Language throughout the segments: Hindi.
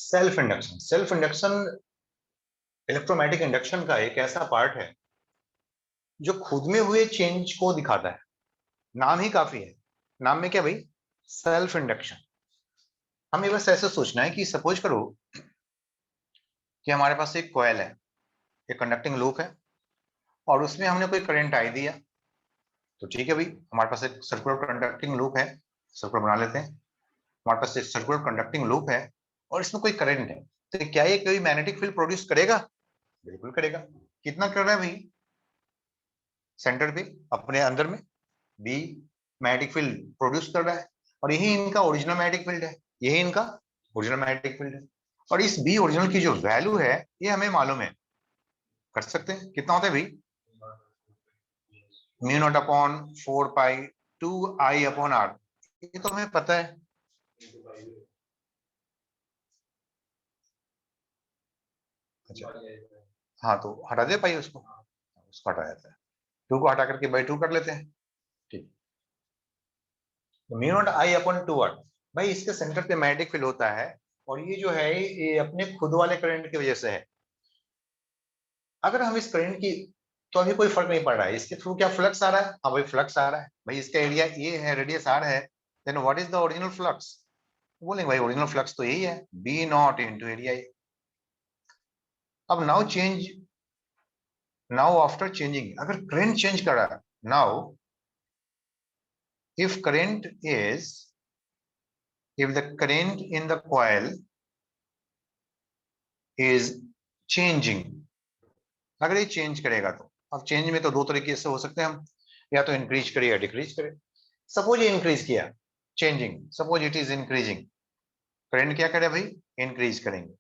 सेल्फ इंडक्शन इलेक्ट्रोमैटिक इंडक्शन का एक ऐसा पार्ट है जो खुद में हुए चेंज को दिखाता है। नाम ही काफी है। नाम में क्या भाई? Self induction. हमें बस ऐसे सोचना है कि सपोज करो कि हमारे पास एक कॉइल है, एक कंडक्टिंग लूप है, और उसमें हमने कोई करंट आई दिया। तो ठीक है भाई, हमारे पास एक सर्कुलर कंडक्टिंग लूप है, सर्कुलर बना लेते हैं। हमारे पास एक सर्कुलर कंडक्टिंग लूप है और इसमें कोई करंट है, तो क्या ये कोई मैग्नेटिक फील्ड प्रोड्यूस करेगा? बिल्कुल करेगा। कितना कर रहा है भाई? सेंटर पे अपने अंदर में बी मैग्नेटिक फील्ड प्रोड्यूस कर रहा है, और यही इनका ओरिजिनल मैग्नेटिक फील्ड है। यही इनका ओरिजिनल मैग्नेटिक फील्ड है। और इस बी ओरिजिनल की जो वैल्यू है ये हमें मालूम है। कर सकते हैं, कितना होता है भाई? Mu naught upon 4 pi 2 I upon R. ये तो हमें पता है। अच्छा, हाँ तो हटा दे पाई उसको हटा जाता है। 2 को हटा करके बाई 2 कर लेते हैं। ठीक, mu naught I upon 2 R. भाई इसके सेंटर पे मैग्नेटिक फील्ड होता है, और ये जो है ये अपने खुद वाले करंट की वजह से है। अगर हम इस करंट की, तो अभी कोई फर्क नहीं पड़ रहा है, इसके थ्रू क्या फ्लक्स आ रहा है? हाँ भाई फ्लक्स आ रहा है। भाई इसका एरिया ए है, रेडियस आर है, then what is the original flux? बोलेंगे भाई ओरिजिनल फ्लक्स तो यही है, B naught into area A. अब नाउ आफ्टर चेंजिंग, अगर करंट चेंज कर रहा है, now if current is if the current in the coil is changing, अगर ये चेंज करेगा तो, अब चेंज में तो दो तरीके से हो सकते हैं हम, या तो इंक्रीज करे या डिक्रीज करे। सपोज ये इंक्रीज किया, changing, suppose it is increasing, current क्या करे भाई? इंक्रीज करेंगे।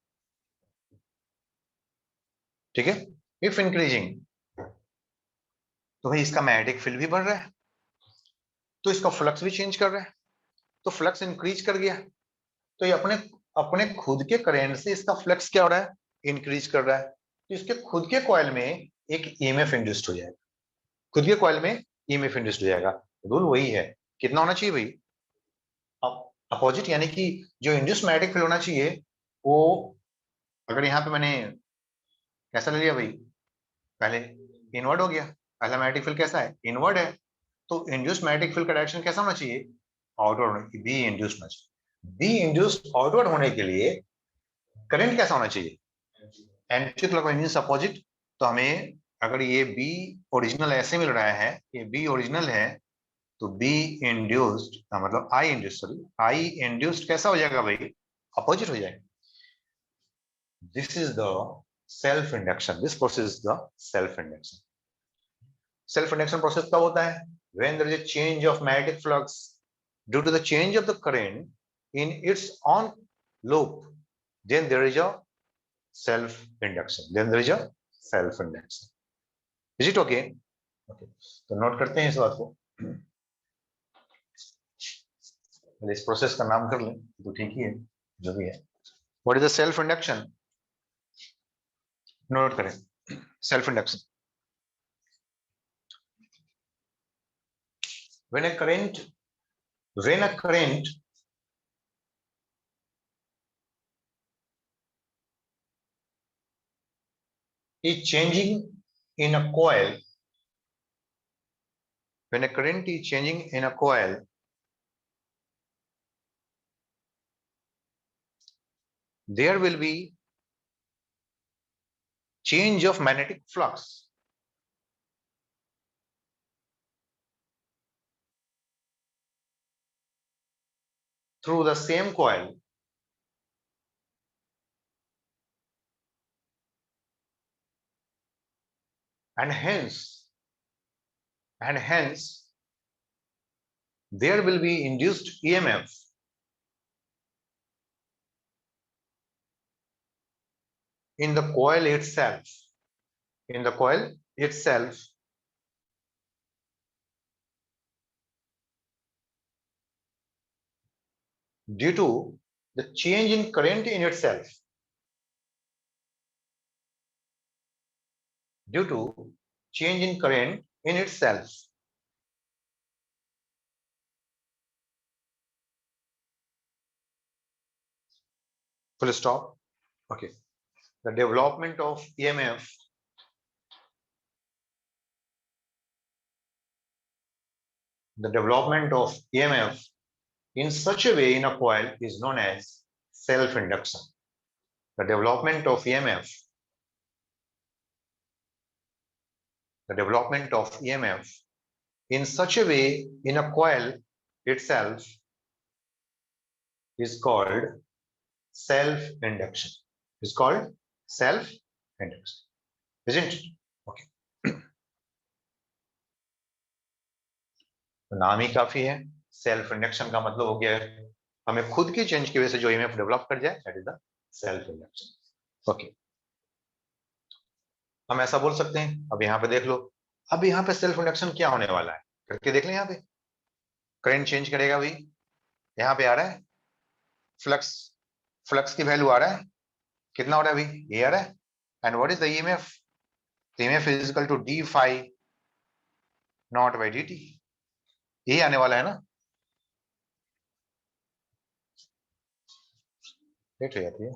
ठीक है, इफ इंक्रीजिंग, तो भाई इसका मैग्नेटिक फील्ड भी बढ़ रहा है, तो इसका फ्लक्स भी चेंज कर रहा है, तो फ्लक्स इंक्रीज कर गया, तो ये अपने अपने खुद के करंट से इसका फ्लक्स क्या हो रहा है? इंक्रीज कर रहा है। तो इसके खुद के कॉइल में एक ईएमएफ इंड्यूस्ड हो जाएगा, खुद के कॉइल में ईएमएफ इंड्यूस्ड हो जाएगा। रूल वही है, कितना होना चाहिए भाई? अपोजिट, यानी कि जो इंड्यूस्ड मैग्नेटिक फील्ड होना चाहिए वो, अगर यहाँ पे मैंने कैसा ले लिया भाई, पहले इनवर्ड हो गया, पहला मैग्नेटिक फील्ड कैसा है? इनवर्ड है। तो इंड्यूस्ड मैग्नेटिक फील्ड का डायरेक्शन कैसा होना चाहिए? आउटवर्ड, बी इंड्यूस्ड होना चाहिए। बी इंड्यूस्ड आउटवर्ड होने के लिए करंट कैसा होना चाहिए? Anti clockwise means opposite. तो हमें, अगर ये बी ओरिजिनल ऐसे मिल रहा है, ये बी ओरिजिनल है, तो बी इंड्यूस्ड मतलब आई इंड्यूस्ड, सॉरी आई इंड्यूस्ड कैसा हो जाएगा भाई? अपोजिट हो जाएगा। This is the self induction, this process is the self induction. Self induction process कब होता है? when there is a change of magnetic flux due to the change of the current in its own loop, then there is a self induction, then there is a self induction. Is it okay? Okay, तो नोट करते हैं इस बात को, इस प्रोसेस का नाम कर लें तो ठीक ही है, जो भी है। What is the self induction? Note करें, self induction, when a current when a current is changing in a coil, when a current is changing in a coil, there will be change of magnetic flux through the same coil, and hence there will be induced EMF in the coil itself, in the coil itself, due to the change in current in itself, due to change in current in itself. full stop. Okay, the development of EMF in such a way in a coil is known as self-induction. The development of EMF in such a way in a coil itself is called self-induction. Isn't it? Okay. तो नाम ही काफी है, सेल्फ इंडक्शन का मतलब हो गया है हमें खुद की चेंज की वजह से जो ईएमएफ डेवलप कर जाए, that is the self induction. Okay, हम ऐसा बोल सकते हैं. अब यहाँ पे देख लो, अब यहाँ पे सेल्फ इंडक्शन क्या होने वाला है करके देख लें. यहाँ पे करंट चेंज करेगा भाई, यहाँ पे आ रहा है फ्लक्स की वैल्यू आ रहा है, कितना हो रहा है भाई, ये आ रहा है. And what is the EMF? EMF is equal to D phi naught by D T. यही आने वाला है ना. लेट हो जाती है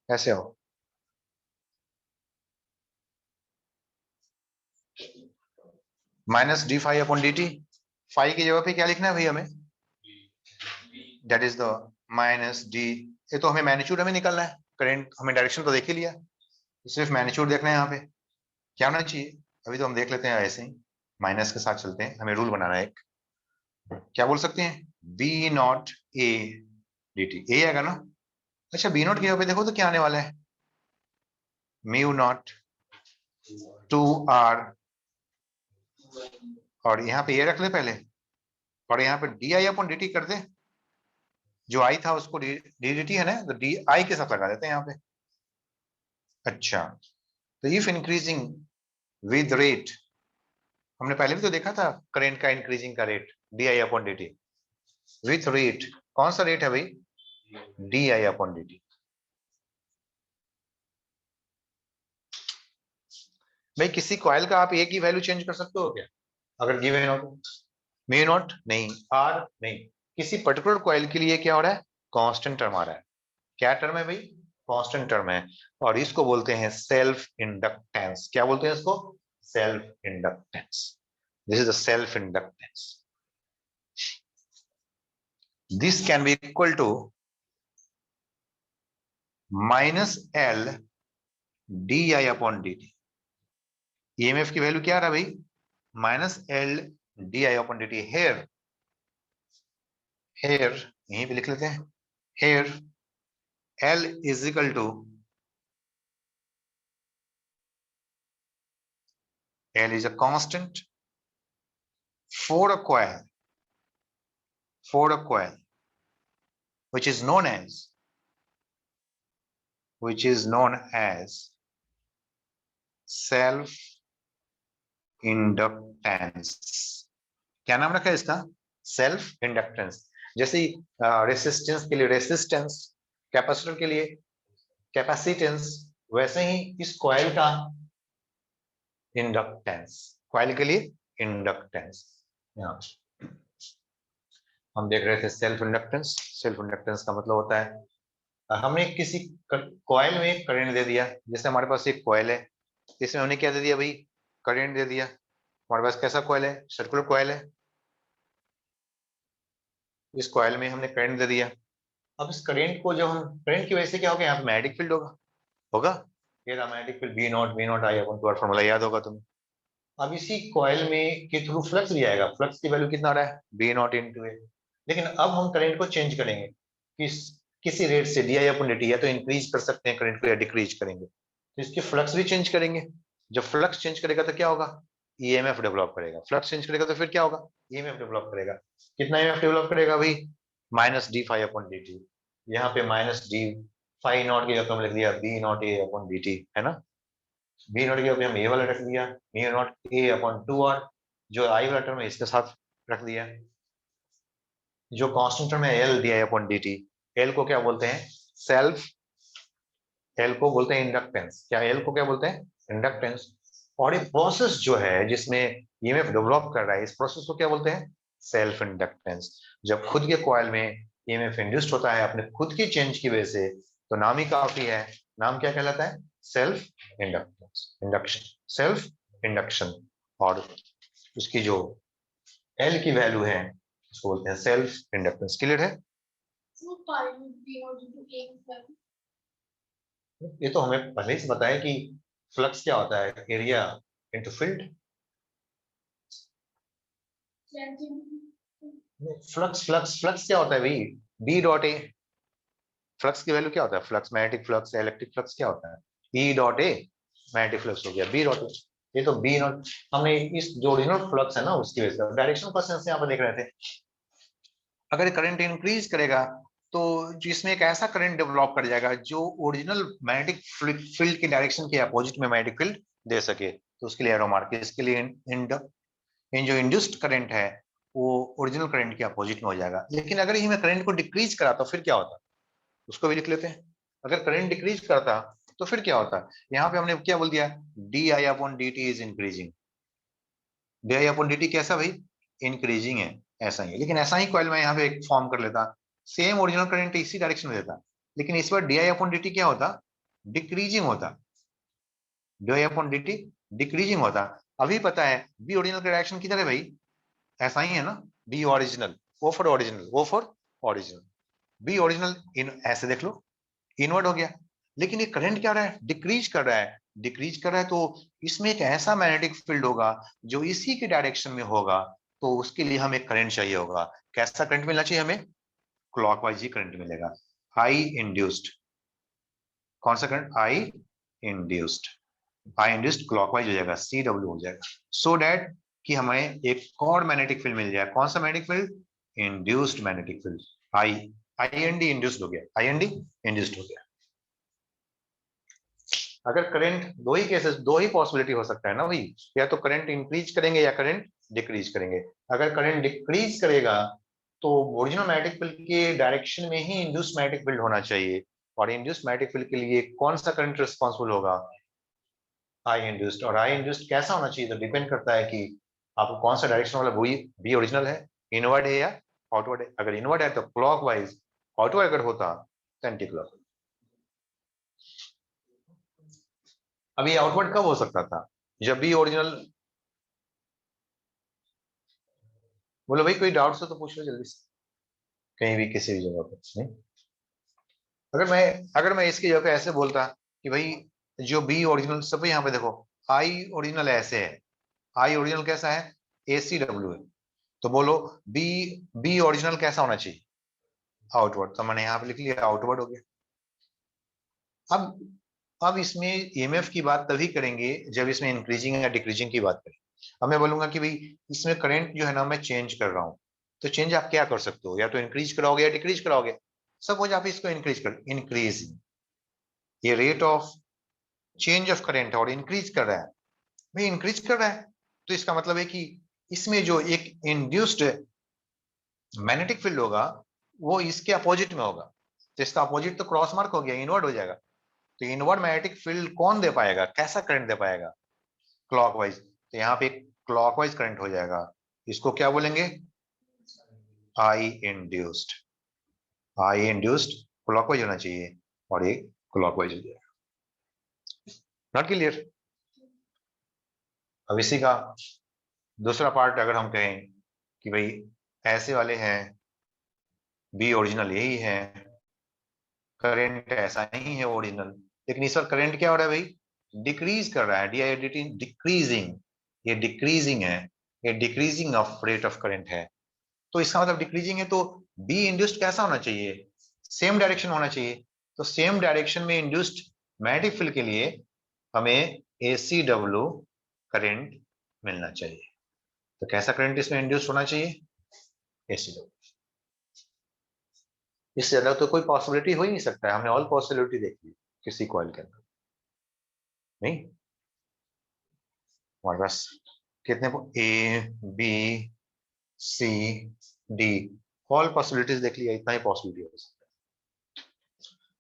ऐसे हो. Minus D phi upon D T. Phi की जगह पे क्या लिखना है भाई हमें, that is the minus D. ये तो हमें मैग्नीट्यूड हमें निकलना है, करंट हमें डायरेक्शन तो देख ही लिया, सिर्फ मैग्नीट्यूड देखना है. यहाँ पे क्या होना चाहिए, अभी तो हम देख लेते हैं ऐसे ही, माइनस के साथ चलते हैं. हमें रूल बनाना है एक, क्या बोल सकते हैं, B naught A D T. A आएगा ना. अच्छा, बी नॉट की जगह पे देखो तो क्या आने वाला है, म्यू नॉट 2r, और यहाँ पे ये रख ले पहले, और यहाँ पे D I upon D T कर दे. जो आई था उसको डी डी टी है ना, तो डी आई के साथ लगा देते हैं यहाँ पे. अच्छा, तो इफ इंक्रीजिंग विद रेट, हमने पहले भी तो देखा था करंट का इंक्रीजिंग का rate D I upon D T. With rate, कौन सा रेट है भाई, D I upon D T. भाई किसी कॉइल का आप एक ही वैल्यू चेंज कर सकते हो क्या, अगर गिवन हो तो. म्यू नॉट नहीं, आर नहीं, किसी पर्टिकुलर कॉइल के लिए क्या हो रहा है, कांस्टेंट टर्म आ रहा है. क्या टर्म है भाई, कांस्टेंट टर्म है, और इसको बोलते हैं सेल्फ इंडक्टेंस. क्या बोलते हैं इसको, self inductance. This is the self inductance. This can be equal to minus L D I upon D T. EMF की वैल्यू क्या आ रहा है भाई, minus L D I upon D T. Here यहीं पे लिख लेते हैं, here L is equal to L is a constant for a coil which is known as self inductance. क्या नाम रखा है इसका, सेल्फ इंडक्टेंस. जैसे रेसिस्टेंस के लिए रेसिस्टेंस, कैपेसिटर के लिए कैपेसिटेंस, वैसे ही इस कॉइल का इंडक्टेंस, कॉइल के लिए इंडक्टेंस. हम देख रहे थे सेल्फ इंडक्टेंस. सेल्फ इंडक्टेंस का मतलब होता है हमने किसी कॉइल में करंट दे दिया. जैसे हमारे पास एक कॉइल है, इसमें हमने क्या दे दिया भाई, करंट दे दिया. हमारे पास कैसा कॉइल है, सर्कुलर कॉइल है. इस कॉइल में हमने करंट दे दिया. अब इस करंट को जब हम, करंट की वजह से क्या होगा, यहाँ पे मैग्नेटिक फील्ड होगा. ये था magnetic field, B naught I upon 2r, formula याद होगा तुम्हें. अब इसी कॉइल में के थ्रू फ्लक्स भी आएगा. फ्लक्स की वैल्यू कितना आ रहा है, बी नॉट इंटू ए. लेकिन अब हम करंट को चेंज करेंगे किसी रेट से, D I upon D T. या तो इंक्रीज कर सकते हैं करंट को, या डिक्रीज करेंगे, तो इसके फ्लक्स भी चेंज करेंगे. जब फ्लक्स चेंज करेगा तो क्या होगा, ईएमएफ डेवलप करेगा. फ्लक्स चेंज करेगा तो फिर क्या होगा, ईएमएफ डेवलप करेगा. कितना ईएमएफ डेवलप करेगा भाई, minus D phi upon D T. यहाँ पे माइनस डी फाई नॉट की जगह लिख दिया B naught A upon D T, है ना. बी नॉट की जगह हम ए वाला रख दिया, mu naught A upon 2r. जो आई वाला टर्म है इसके साथ रख दिया. जो कांस्टेंट टर्म है L D I upon D T. L को क्या बोलते हैं, सेल्फ, एल को बोलते हैं इंडक्टेंस. क्या एल को क्या बोलते हैं, इंडक्टेंस. और ये प्रोसेस जो है जिसमें ईएमएफ डेवलप कर रहा है, इस प्रोसेस को क्या बोलते हैं, सेल्फ इंडक्टेंस. जब खुद के कॉइल में ईएमएफ इंड्यूस्ड होता है अपने खुद की चेंज की वजह से, तो नाम ही काफी है। नाम क्या कहलाता है? Self inductance, induction, self induction. और उसकी जो एल की वैल्यू है उसको बोलते हैं सेल्फ इंडक्टेंस। क्लियर है? ये तो हमें पहले ही से पता है कि फ्लक्स क्या होता है, area into field. Flux flux flux क्या होता है भाई? B dot A. फ्लक्स की वैल्यू क्या होता है? Flux, magnetic flux, electric flux क्या होता है? E dot A, magnetic flux हो गया। बी डॉट ए, ये तो बी नॉट, हमने इस जो ओरिजिनल फ्लक्स है ना उसकी वजह से डायरेक्शन का सेंस यहाँ पर देख रहे थे। अगर करंट इंक्रीज करेगा तो जिसमें एक ऐसा करंट डेवलप कर जाएगा जो ओरिजिनल मैग्नेटिक फील्ड की डायरेक्शन के अपोजिट में मैग्नेटिक फील्ड दे सके, तो उसके लिए एरो मार्क। इसके लिए इन जो इंड्यूस्ड करंट है वो ओरिजिनल करंट के अपोजिट में हो जाएगा। लेकिन अगर ही मैं करंट को डिक्रीज करा तो फिर क्या होता? उसको भी लिख लेते हैं। अगर करंट डिक्रीज करता तो फिर क्या होता? यहाँ पे हमने क्या बोल दिया? D I upon D T is increasing. D I upon D T कैसा भाई? इंक्रीजिंग है, ऐसा ही है। लेकिन ऐसा ही कॉइल में यहाँ पे एक फॉर्म कर लेता, सेम ओरिजिनल करंट इसी डायरेक्शन में देता, लेकिन इस बार D I upon D T क्या होता? डिक्रीजिंग होता। D I upon D T decreasing होता। अभी पता है बी ओरिजिनल का डायरेक्शन किधर है भाई? ऐसा ही है ना, B original, O for original, O for original, B original इन ऐसे देख लो, इनवर्ट हो गया। लेकिन ये करंट क्या रहा है? डिक्रीज कर रहा है। डिक्रीज कर रहा है तो इसमें एक ऐसा मैग्नेटिक फील्ड होगा जो इसी के डायरेक्शन में होगा, तो उसके लिए हमें करंट चाहिए होगा। कैसा करंट मिलना चाहिए हमें? क्लॉकवाइज ही करंट मिलेगा। आई इंड्यूस्ड, कौन सा करंट? आई इंड्यूस्ड। आई इंड्यूस्ड क्लॉकवाइज हो जाएगा, सी डब्ल्यू हो जाएगा, सो दैट कि हमें एक और मैग्नेटिक फील्ड मिल जाए। कौन सा magnetic field? Induced magnetic field. I, I N D induced हो गया, आई एन डी इंड्यूस्ड हो गया। अगर करंट, दो ही केसेस, दो ही पॉसिबिलिटी हो सकता है ना भाई, या तो करंट इंक्रीज करेंगे या करंट डिक्रीज करेंगे। अगर करंट डिक्रीज करेगा तो ओरिजिनल मैग्नेटिक फील्ड के डायरेक्शन में ही इंड्यूस्ड मैग्नेटिक फील्ड होना चाहिए। और इंड्यूस्ड मैग्नेटिक फील्ड के लिए कौन सा करंट रिस्पॉन्सिबल होगा? आई इंड्यूस्ड। और आई इंड्यूस्ड कैसा होना चाहिए तो डिपेंड करता है कि आपको कौन सा डायरेक्शन वाला, वही बी ओरिजिनल है, इनवर्ड है या आउटवर्ड है। अगर इनवर्ड है तो क्लॉकवाइज, आउटवर्ड अगर होता तो एंटी क्लॉक। अभी आउटवर्ड कब हो सकता था? जब भी ओरिजिनल। बोलो भाई, कोई डाउट हो तो पूछ लो जल्दी से, कहीं भी किसी भी जगह पर। नहीं, अगर मैं इसकी जगह पे ऐसे बोलता कि भाई जो बी ओरिजिनल, सब यहाँ पे देखो, आई ओरिजिनल ऐसे है, आई ओरिजिनल कैसा है? ए सी डब्ल्यू है। तो बोलो बी, बी ओरिजिनल कैसा होना चाहिए? आउटवर्ड। तो मैंने यहाँ पे लिख लिया आउटवर्ड हो गया। अब अब इसमें ईएमएफ की बात तभी करेंगे जब इसमें इंक्रीजिंग या डिक्रीजिंग की बात करें। अब मैं बोलूंगा कि भाई इसमें करंट जो है ना मैं चेंज कर रहा हूँ, तो चेंज आप क्या कर सकते हो? या तो इंक्रीज कराओगे या डिक्रीज कराओगे। सपोज आप इसको इंक्रीज कर, इंक्रीज, ये rate of change of current और इंक्रीज कर रहा है, भाई इंक्रीज कर रहा है, तो इसका मतलब है कि इसमें जो एक इंड्यूस्ड मैग्नेटिक फील्ड होगा वो इसके अपोजिट में होगा। तो इसका अपोजिट तो क्रॉस मार्क हो गया, इनवर्ट हो जाएगा। तो इनवर्ट मैग्नेटिक फील्ड कौन दे पाएगा? कैसा करंट दे पाएगा? क्लॉकवाइज। तो यहाँ पे क्लॉकवाइज करंट हो जाएगा। इसको क्या बोलेंगे? आई इंड्यूस्ड। आई इंड्यूस्ड क्लॉकवाइज होना चाहिए और ये क्लॉकवाइज हो जाएगा। Not clear? अब इसी का दूसरा पार्ट अगर हम कहें कि भाई ऐसे वाले हैं, बी ओरिजिनल यही है, करंट ऐसा नहीं है ओरिजिनल, लेकिन इस बार करंट क्या हो रहा है भाई? डिक्रीज कर रहा है, डीआईडीटी डिक्रीजिंग, ये डिक्रीजिंग है, ये decreasing of rate of current है। तो इसका मतलब डिक्रीजिंग है, तो बी इंड्यूस्ड कैसा होना चाहिए? सेम डायरेक्शन होना चाहिए। तो सेम डायरेक्शन में इंड्यूस्ड मैग्नेटिक फील्ड के लिए हमें एसी डब्ल्यू करंट मिलना चाहिए। तो कैसा करंट इसमें इंड्यूस होना चाहिए? AC W. इससे ज्यादा तो कोई पॉसिबिलिटी हो ही नहीं सकता है। हमने ऑल पॉसिबिलिटी देख ली किसी कॉइल के अंदर। नहीं, हमारे पास कितने, A B C D, all possibilities देख लिया, इतना ही पॉसिबिलिटी हो सकता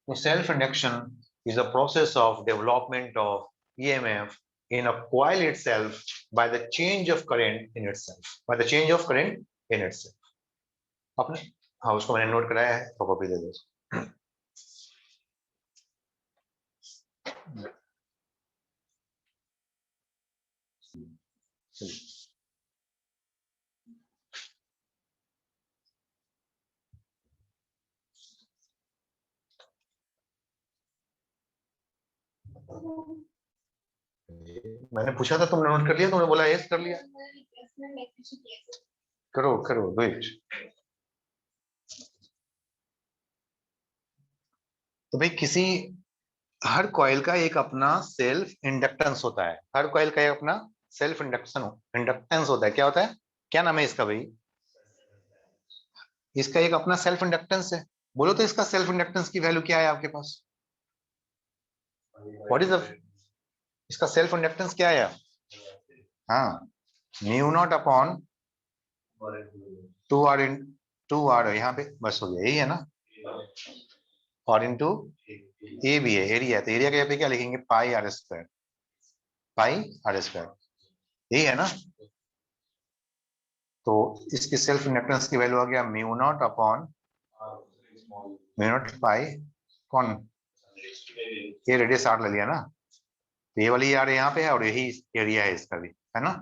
है। Self induction is a process of development of EMF in a coil itself by the change of current in itself, by the change of current in itself. आपने हाँ उसको मैंने नोट कराया है, तो कॉपी दे दो। मैंने पूछा था, तुमने नोट कर लिया, तुमने बोला यस कर लिया। करो करो डू इट। तो भाई किसी, हर कॉइल का एक अपना सेल्फ इंडक्टेंस होता है, हर कॉइल का एक अपना सेल्फ इंडक्टेंस होता है। क्या होता है, क्या नाम है इसका भाई? इसका एक अपना सेल्फ इंडक्टेंस है। बोलो तो इसका सेल्फ इंडक्टेंस की वैल्यू क्या है आपके पास? व्हाट इज द, इसका सेल्फ इंडक्टेंस क्या है? हाँ, mu naught upon 2 R in 2 R, यहाँ पे बस हो गया, यही है ना। और इंटू ए भी है, एरिया, तो एरिया के यहाँ पे क्या लिखेंगे? Pi R square, pi R square, यही है ना। तो इसकी सेल्फ इंडक्टेंस की वैल्यू आ गया mu naught upon mu naught pi, कौन, ये रेडियस आर ले लिया ना, तो ये वाली आर यहाँ पे है और यही एरिया है इसका भी, है ना।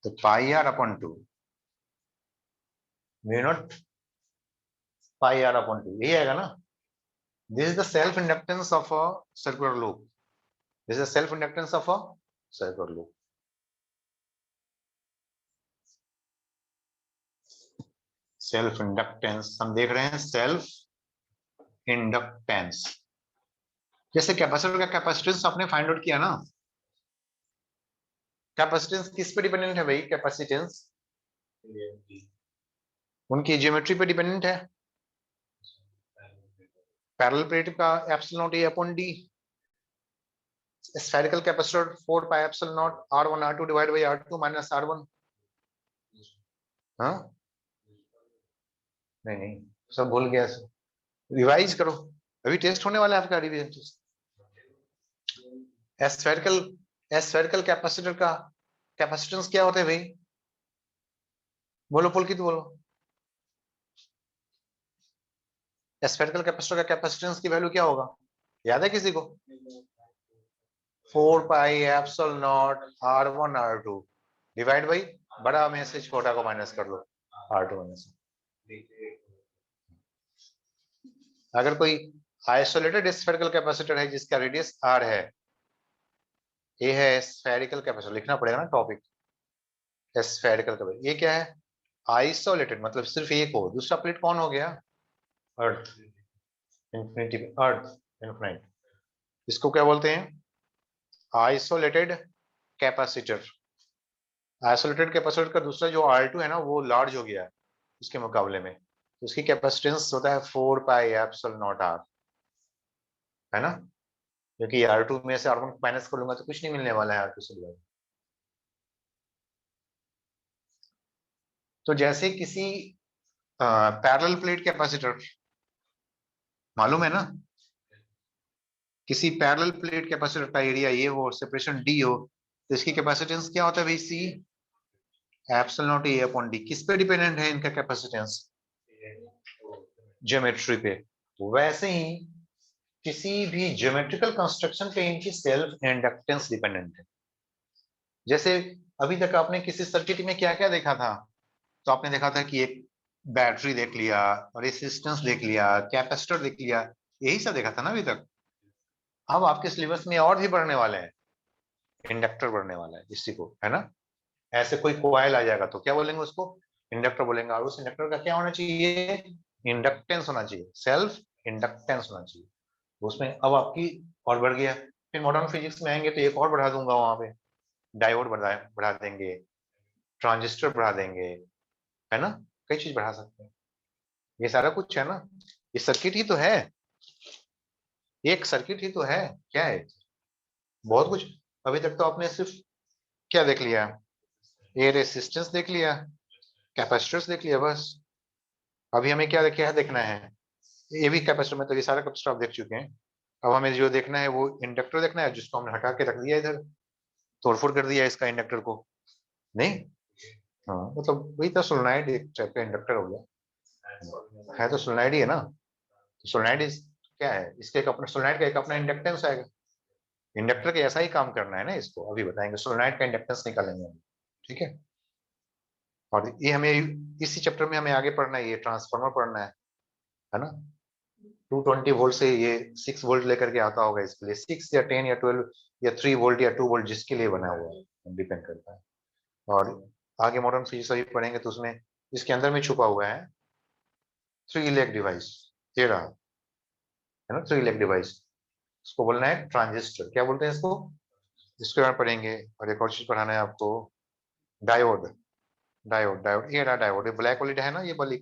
तो pi R upon 2, mu naught pi R upon 2, यही आएगा ना। This is the self inductance of a circular loop, this is self inductance of a circular loop. Self inductance हम देख रहे हैं, सेल्फ इंडक्टेंस। जैसे कैपेसिटर का कैपेसिटेंस आपने फाइंड आउट किया ना, कैपेसिटेंस किस पे डिपेंडेंट है भाई? कैपेसिटेंस उनकी ज्योमेट्री पे डिपेंडेंट है। पैरेलल प्लेट का epsilon not A upon D, spherical capacitor 4 pi epsilon naught R1 R2 divide by R2 minus R1। हाँ नहीं नहीं, सब भूल गया, रिवाइज करो, अभी टेस्ट होने वाला है आपका revision test. Spherical, spherical capacitor का कैपेसिटेंस क्या होता है भाई? बोलो पुलकित बोलो। स्फेरिकल कैपेसिटर का कैपेसिटेंस की वैल्यू क्या होगा, याद है किसी को? 4 pi epsilon naught R1 R2 divide by, बड़ा में से छोटा को माइनस कर लो, R2 माइनस। अगर कोई आइसोलेटेड स्फेरिकल कैपेसिटर है जिसका रेडियस R है, ये है स्फेरिकल कैपेसिटर, लिखना पड़ेगा ना टॉपिक, स्फेरिकल कैपेसिटर। ये क्या है? आइसोलेटेड मतलब सिर्फ एक हो, दूसरा प्लेट कौन हो गया? अर्थ, इंफिनिटी, अर्थ इनफिनिट, इसको क्या बोलते हैं? Isolated capacitor. आइसोलेटेड कैपेसिटर का दूसरा जो R2 है ना, वो लार्ज हो गया है उसके मुकाबले में, तो उसकी कैपेसिटेंस होता है 4 पाई एप्सिलॉन नॉट R, है ना। क्योंकि R2 में से R1 माइनस कर लूंगा तो कुछ नहीं मिलने वाला है R2 से। तो जैसे किसी पैरेलल प्लेट कैपेसिटर, मालूम है ना, किसी पैरेलल प्लेट कैपेसिटर का एरिया ये हो और सेपरेशन D हो, तो इसकी कैपेसिटेंस क्या होता है भाई? C epsilon not A upon D। किस पे डिपेंडेंट है इनका कैपेसिटेंस? ज्योमेट्री पे। वैसे ही किसी भी ज्योमेट्रिकल कंस्ट्रक्शन पे इनकी सेल्फ इंडक्टेंस डिपेंडेंट है। जैसे अभी तक आपने किसी सर्किट में क्या क्या देखा था? तो आपने देखा था कि एक बैटरी देख लिया, रेसिस्टेंस देख लिया, कैपेसिटर देख लिया, यही सब देखा था ना अभी तक। अब आपके सिलेबस में और भी बढ़ने वाले हैं, इंडक्टर बढ़ने वाला है इसी को, है ना। ऐसे कोई कॉइल आ जाएगा तो क्या बोलेंगे उसको? इंडक्टर बोलेंगे। और उस इंडक्टर का क्या होना चाहिए? इंडक्टेंस होना चाहिए, सेल्फ इंडक्टेंस होना चाहिए। उसमें अब आपकी और बढ़ गया, फिर मॉडर्न फिजिक्स में आएंगे तो एक और बढ़ा दूंगा वहां पे, डायोड बढ़ा देंगे, ट्रांजिस्टर बढ़ा देंगे, है ना, कई चीज बढ़ा सकते हैं। ये सारा कुछ है ना, ये सर्किट ही तो है, एक सर्किट ही तो है, क्या है, बहुत कुछ। अभी तक तो आपने सिर्फ क्या देख लिया? ये रेसिस्टेंस देख लिया, कैपेसिटर्स देख लिया, बस। अभी हमें क्या क्या देखना है? ये भी कैपेसिटर में, तो ये सारा कैपेसिटर आप देख चुके हैं। अब हमें जो देखना है वो इंडक्टर देखना है, जिसको हमने हटा के रख दिया इधर, तोड़फोड़ कर दिया इसका इंडक्टर को, नहीं। हाँ मतलब वही तो सोलनॉइड एक टाइप का इंडक्टर हो गया। है तो सोलेनॉइड ही है ना। सोलेनॉइड क्या है, इसके एक अपना सोलेनॉइड का एक अपना इंडक्टेंस आएगा। इंडक्टर के ऐसा ही काम करना है ना, इसको अभी बताएंगे। सोलेनॉइड का इंडक्टेंस निकालेंगे हम, ठीक है। और ये हमें इसी चैप्टर में हमें आगे पढ़ना है, ये ट्रांसफार्मर पढ़ना है ना। 220 वोल्ट से ये 6 वोल्ट लेकर के आता होगा, इसके लिए 6 या 10 या 12 या 3 वोल्ट या 2 वोल्ट जिसके लिए बना हुआ है, डिपेंड करता है। और आगे मॉडर्न फिजिक्स अभी पढ़ेंगे तो उसमें इसके अंदर में छुपा हुआ है 3 लेग डिवाइस, ये रहा है ना 3 लेग डिवाइस। इसको बोलना है ट्रांजिस्टर, क्या बोलते हैं इसको, इसके बारे में पढ़ेंगे। और एक और चीज पढ़ाना है आपको, डायोड। डायोड डायोड ये रहा डायोड, ये ब्लैक वाली है ना ये वाली,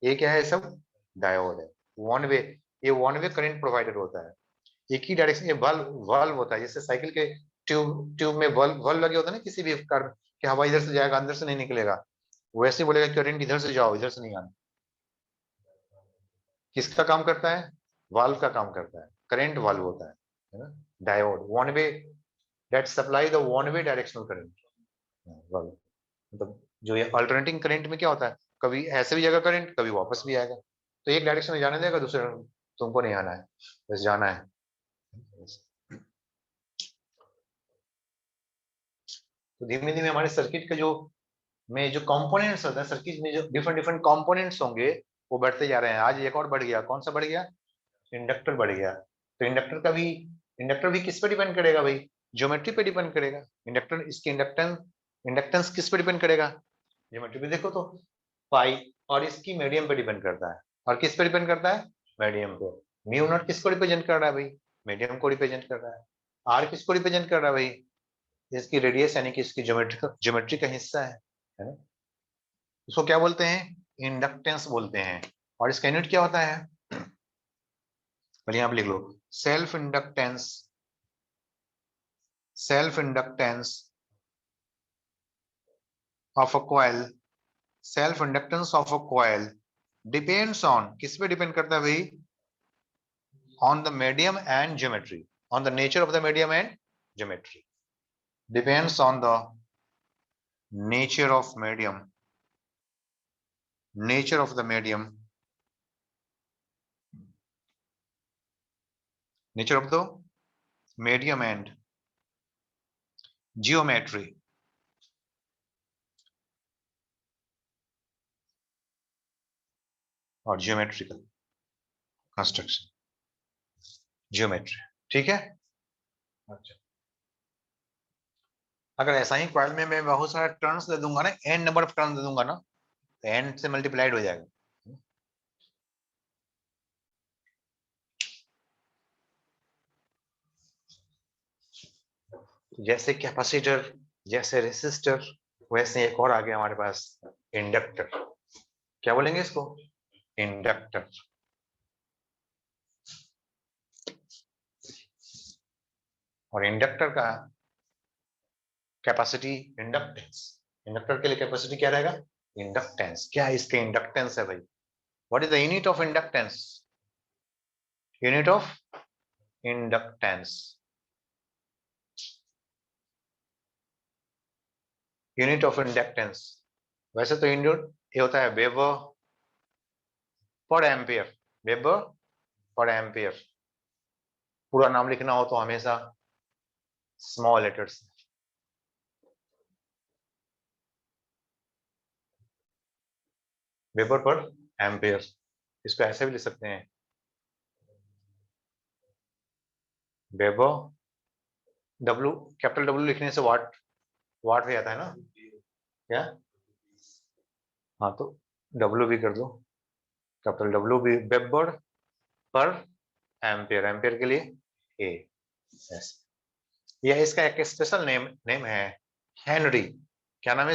ये क्या है, सब डायोड है। वन वे, ये वन वे करंट प्रोवाइडर होता है, एक ही डायरेक्शन। ये बल्ब बल्ब होता है, जैसे साइकिल के ट्यूब ट्यूब में बल्ब बल्ब लगे होते हैं ना, किसी भी कार कि हवा इधर से जाएगा अंदर से नहीं निकलेगा, वैसे बोलेगा करंट इधर से जाओ इधर से नहीं आना। किसका काम करता है, वाल्व का काम करता है, करंट वाल्व होता है ना। Diode one way, that supply the one way directional current valve. मतलब जो ये अल्टरनेटिंग करंट में क्या होता है, कभी ऐसे भी जाएगा करंट, कभी वापस भी आएगा, तो एक डायरेक्शन में जाने देगा, दूसरे तुमको नहीं आना है, बस जाना है। तो धीमे धीमे हमारे सर्किट के जो कंपोनेंट्स होते हैं, सर्किट में जो डिफरेंट डिफरेंट कंपोनेंट्स होंगे वो बढ़ते जा रहे हैं। आज एक और बढ़ गया, कौन सा बढ़ गया, इंडक्टर बढ़ गया। तो इंडक्टर भी किस पे डिपेंड करेगा भाई, ज्योमेट्री पे डिपेंड करेगा। इंडक्टर इसकी इंडक्टेंस किस पे डिपेंड करेगा, ज्योमेट्री पे देखो तो पाई। और इसकी मीडियम पे डिपेंड करता है, और किस पे डिपेंड करता है, मीडियम पे। म्यू नॉट किसको रिप्रेजेंट कर रहा है भाई, मीडियम को रिप्रेजेंट कर रहा है। आर किसको रिप्रेजेंट कर रहा है भाई, इसकी रेडियस यानी कि इसकी ज्योमेट्री का हिस्सा है ना। उसको क्या बोलते हैं, इंडक्टेंस बोलते हैं। और इसका यूनिट क्या होता है, पहले आप लिख लो, self inductance. Self inductance of a coil, self inductance of a coil depends on, किस पे डिपेंड करता है भाई, on the medium and geometry, on the nature of the medium and geometry. Depends on the nature of medium, nature of the medium, nature of the medium and geometry, और geometrical construction, geometry, ठीक है। अच्छा, अगर ऐसा ही कॉइल में मैं बहुत सारा टर्न्स दे दूंगा ना, n नंबर ऑफ टर्न दे दूंगा ना, तो n से मल्टीप्लाइड हो जाएगा। जैसे कैपेसिटर, जैसे रेसिस्टर, वैसे एक और आ गया हमारे पास, इंडक्टर। क्या बोलेंगे इसको, इंडक्टर। और इंडक्टर का कैपेसिटी इंडक्टेंस, इंडक्टर के लिए कैपेसिटी क्या रहेगा, इंडक्टेंस। क्या इसके इंडक्टेंस है भाई, what is the unit of inductance, unit of inductance, unit of inductance. वैसे तो यूनिट ये होता है वेबर पर एम्पियर, वेबर पर एम्पियर। पूरा नाम लिखना हो तो हमेशा स्मॉल लेटर्स, वेबर पर एम्पियर। इसको ऐसे भी लिख सकते हैं, वेबर, डब्ल्यू, कैपिटल डब्ल्यू लिखने से वाट, वाट हो जाता है ना, क्या, हाँ तो डब्ल्यू भी कर दो, कैपिटल डब्ल्यू भी, वेबर पर एम्पियर, एम्पियर के लिए ए, यह इसका एक स्पेशल नेम नेम है, हेनरी। क्या नाम है